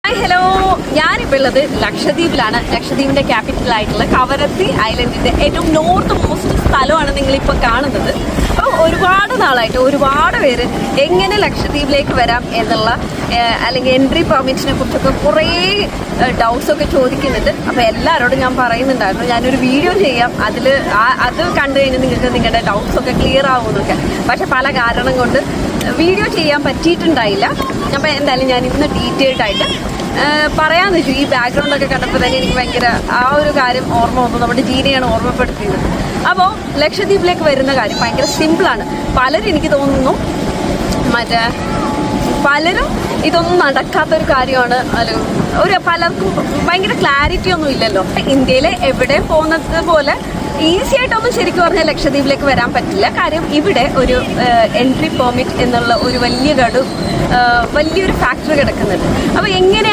Hello, ഞാനിപ്പോൾ ഉള്ളത് ലക്ഷദ്വീപിലാണ്. ലക്ഷദ്വീപിന്റെ capital ആയിട്ടുള്ള കവരത്തി ഐലൻഡിന്റെ ഏറ്റവും നോർത്ത് മോസ്റ്റ് സ്ഥലമാണ് നിങ്ങളിപ്പോൾ കാണുന്നത്. അപ്പോൾ ഒരുപാട് നാളായിട്ട് ഒരുപാട് പേര് എങ്ങനെ ലക്ഷദ്വീപിലേക്ക് വരാം എന്നുള്ള അല്ലെങ്കിൽ എൻട്രി പെർമിറ്റിനെ കുറിച്ചൊക്കെ കുറേ ഡൗട്ട്സ് ഒക്കെ ചോദിക്കുന്നുണ്ട്. അപ്പോൾ എല്ലാവരോടും ഞാൻ പറയുന്നുണ്ടായിരുന്നു ഞാനൊരു വീഡിയോ ചെയ്യാം, അത് കണ്ടു കഴിഞ്ഞാൽ നിങ്ങൾക്ക് നിങ്ങളുടെ ഡൗട്ട്സ് ഒക്കെ ക്ലിയർ ആവുമെന്നൊക്കെ. പക്ഷെ പല കാരണം കൊണ്ട് വീഡിയോ ചെയ്യാൻ പറ്റിയിട്ടുണ്ടായില്ല. അപ്പോൾ എന്തായാലും ഞാൻ ഇന്ന് ഡീറ്റെയിൽഡ് ആയിട്ട് പറയാമെന്ന് വെച്ചു. ഈ ബാക്ക്ഗ്രൗണ്ടൊക്കെ കണ്ടപ്പോൾ തന്നെ എനിക്ക് ഭയങ്കര ആ ഒരു കാര്യം ഓർമ്മ വന്നു. നമ്മുടെ ജീനയാണ് ഓർമ്മപ്പെടുത്തിയത്. അപ്പോൾ ലക്ഷദ്വീപിലേക്ക് വരുന്ന കാര്യം ഭയങ്കര സിമ്പിളാണ്. പലരും എനിക്ക് തോന്നുന്നു പലരും ഇതൊന്നും നടക്കാത്തൊരു കാര്യമാണ്. പലർക്കും ഭയങ്കര ക്ലാരിറ്റി ഒന്നും ഇല്ലല്ലോ. ഇന്ത്യയിലെ എവിടെ പോകുന്നത് പോലെ ഈസി ആയിട്ടൊന്നും ശരിക്കും പറഞ്ഞാൽ ലക്ഷദ്വീപിലേക്ക് വരാൻ പറ്റില്ല. കാര്യം ഇവിടെ ഒരു എൻട്രി പെർമിറ്റ് എന്നുള്ള ഒരു വലിയൊരു ഫാക്ടർ കിടക്കുന്നുണ്ട്. അപ്പോൾ എങ്ങനെ